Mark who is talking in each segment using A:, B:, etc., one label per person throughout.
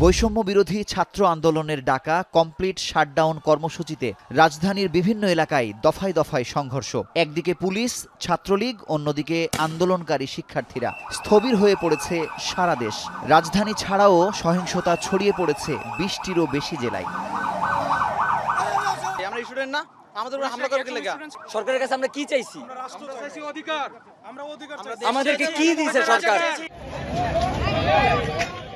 A: বৈষম্য বিরোধী ছাত্র আন্দোলনের ডাকা কমপ্লিট শাটডাউন কর্মসূচিতে রাজধানীর বিভিন্ন এলাকায় দফায় দফায় সংঘর্ষ। একদিকে পুলিশ, ছাত্রলীগ, অন্যদিকে আন্দোলনকারী শিক্ষার্থীরা। স্থবির হয়ে পড়েছে সারা দেশ। রাজধানী ছাড়াও সহিংসতা ছড়িয়ে পড়েছে ২০টিরও বেশি জেলায়।
B: আমরা স্টুডেন্ট না, আমাদের উপর হামলা করে দিলে সরকারের কাছে আমরা কি চাইছি? আমাদেরকে কি দিয়েছে সরকার?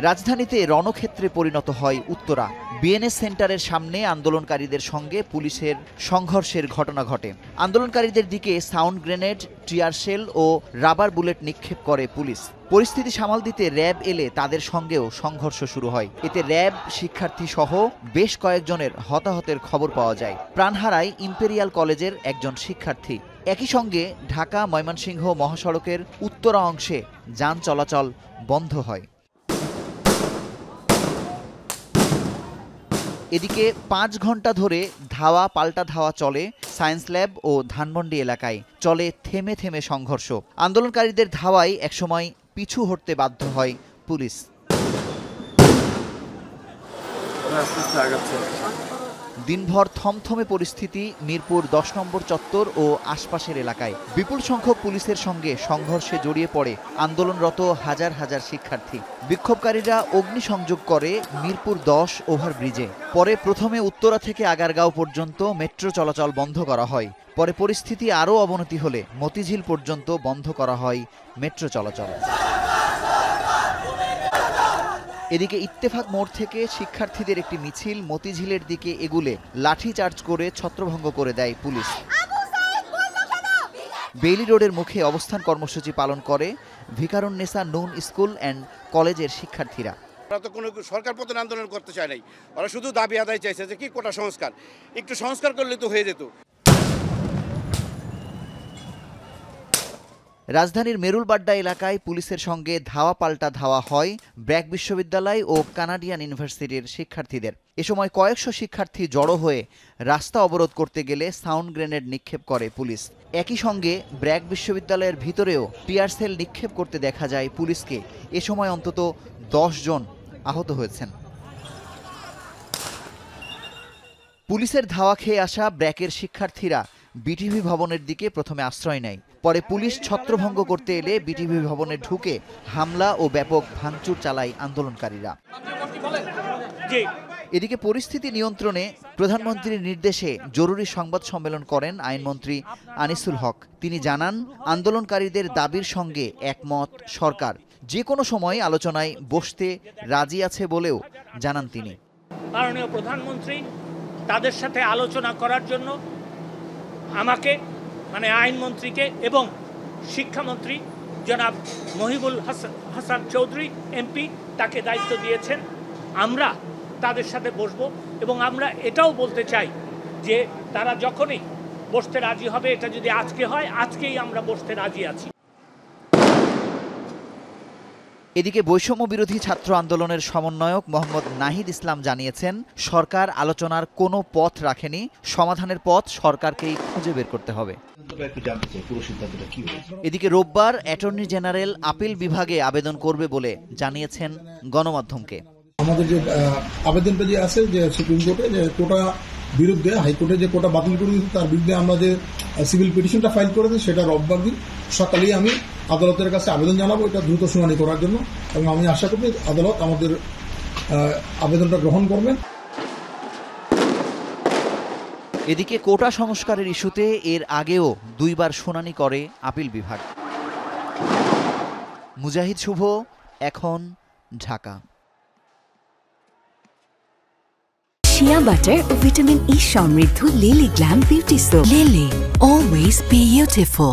A: রাজধানীতে রণক্ষেত্রে পরিণত হয় উত্তরা। বিএনএস সেন্টারের সামনে আন্দোলনকারীদের সঙ্গে পুলিশের সংঘর্ষের ঘটনা ঘটে। আন্দোলনকারীদের দিকে সাউন্ড গ্রেনেড, টিয়ার শেল ও রাবার বুলেট নিক্ষেপ করে পুলিশ। পরিস্থিতি সামাল দিতে র্যাব এলে তাদের সঙ্গেও সংঘর্ষ শুরু হয়। এতে র্যাব, শিক্ষার্থী সহ বেশ কয়েকজনের হতাহতের খবর পাওয়া যায়। প্রাণ হারায় ইম্পেরিয়াল কলেজের একজন শিক্ষার্থী। একই সঙ্গে ঢাকা ময়মনসিংহ মহাসড়কের উত্তরা অংশে যান চলাচল বন্ধ হয়। এদিকে ৫ ঘন্টা ধরে ধাওয়া পাল্টা ধাওয়া চলে সায়েন্স ল্যাব ও ধানমন্ডি এলাকায়। চলে থেমে থেমে সংঘর্ষ। আন্দোলনকারীদের ধাওয়ায় একসময় পিছু হটতে বাধ্য হয় পুলিশ। দিনভর থমথমে পরিস্থিতি মিরপুর ১০ নম্বর চত্বর ও আশপাশের এলাকায়। বিপুল সংখ্যক পুলিশের সঙ্গে সংঘর্ষে জড়িয়ে পড়ে আন্দোলনরত হাজার হাজার শিক্ষার্থী। বিক্ষোভকারীরা অগ্নিসংযোগ করে মিরপুর ১০ ওভারব্রিজে। পরে প্রথমে উত্তরা থেকে আগারগাঁও পর্যন্ত মেট্রো চলাচল বন্ধ করা হয়। পরে পরিস্থিতি আরও অবনতি হলে মতিঝিল পর্যন্ত বন্ধ করা হয় মেট্রো চলাচল। এদিকে ইত্তেফাক মোড় থেকে শিক্ষার্থীদের একটি মিছিল মতিঝিলের দিকে এগুলে লাঠিচার্জ করে ছত্রভঙ্গ করে দেয় পুলিশ। বেইলি রোডের মুখে অবস্থান কর্মসূচি পালন করে ভিকারুন্নেসা নুন স্কুল অ্যান্ড কলেজের শিক্ষার্থীরা।
C: ওরা তো কোনো সরকার পতন আন্দোলন করতে চায় নাই, ওরা শুধু দাবি আদায় চাইছে যে কি কোটা সংস্কার, একটু সংস্কার করলে তো হয়ে যেত।
A: রাজধানীর মেরুলবাড্ডা এলাকায় পুলিশের সঙ্গে ধাওয়া পাল্টা ধাওয়া হয় ব্র্যাক বিশ্ববিদ্যালয় ও কানাডিয়ান ইউনিভার্সিটির শিক্ষার্থীদের। এ সময় কয়েকশো শিক্ষার্থী জড়ো হয়ে রাস্তা অবরোধ করতে গেলে সাউন্ড গ্রেনেড নিক্ষেপ করে পুলিশ। একই সঙ্গে ব্র্যাক বিশ্ববিদ্যালয়ের ভিতরেও টিয়ার সেল নিক্ষেপ করতে দেখা যায় পুলিশকে। এ সময় অন্তত ১০ জন আহত হয়েছেন। পুলিশের ধাওয়া খেয়ে আসা ব্র্যাকের শিক্ষার্থীরা বিটিভি ভবনের দিকে প্রথমে আশ্রয় নেয়। পরে পুলিশ ছত্রভঙ্গ করতে এলে বিটিভি ভবনে ঢুকে হামলা ও ব্যাপক ভাঙচুর চালায় আন্দোলনকারীরা। এদিকে পরিস্থিতি নিয়ন্ত্রণে প্রধানমন্ত্রীর নির্দেশে জরুরি সংবাদ সম্মেলন করেন আইনমন্ত্রী আনিসুল হক। তিনি জানান, আন্দোলনকারীদের দাবির সঙ্গে একমত সরকার। যে কোনো সময় আলোচনায় বসতে রাজি আছে বলেও জানান তিনি।
D: মাননীয় প্রধানমন্ত্রী তাদের সাথে আলোচনা করার জন্য আমাকে আইনমন্ত্রীকে এবং শিক্ষামন্ত্রী জনাব মহিবুল হাসান চৌধুরী এমপি তাকে দায়িত্ব দিয়েছেন। আমরা তাদের সাথে বসব এবং আমরা এটাও বলতে চাই যে তারা যখনই বসতে রাজি হবে, এটা যদি আজকে হয়, আজকেই আমরা বসতে রাজি আছি।
A: এদিকে বৈষম্য বিরোধী ছাত্র আন্দোলনের সমন্বয়ক মোহাম্মদ নাহিদ ইসলাম জানিয়েছেন, সরকার আলোচনার কোনো পথ রাখেনি, সমাধানের পথ সরকারকেই খুঁজে বের করতে হবে। এদিকে রোববার অ্যাটর্নি জেনারেল আপিল বিভাগে আবেদন করবে বলে জানিয়েছেন গণমাধ্যমকে।
E: আমাদের যে আবেদনটা যে আছে যে সুপ্রিম কোর্টে যে কোটা বিরুদ্ধে হাইকোর্টে যে কোটা বাতিল করে দিয়েছে তার বিরুদ্ধে আমরা যে সিভিল পিটিশনটা ফাইল করেছি সেটা রোববার দিন সকালেই আমি আদালতের কাছে আবেদন জানাবো এটা দ্রুত শুনানি করার জন্য, এবং আমি আশা করি আদালত আমাদের আবেদনটা গ্রহণ করবেন।
A: এদিকে কোটা সংস্কারের ইস্যুতে এর আগেও ২ বার শুনানি করে আপিল বিভাগ। মুজাহিদ শুভ, এখন, ঢাকা।
F: শিয়া বাটার ও ভিটামিন ই সমৃদ্ধ lily glam beauty soap. Lily, always beautiful.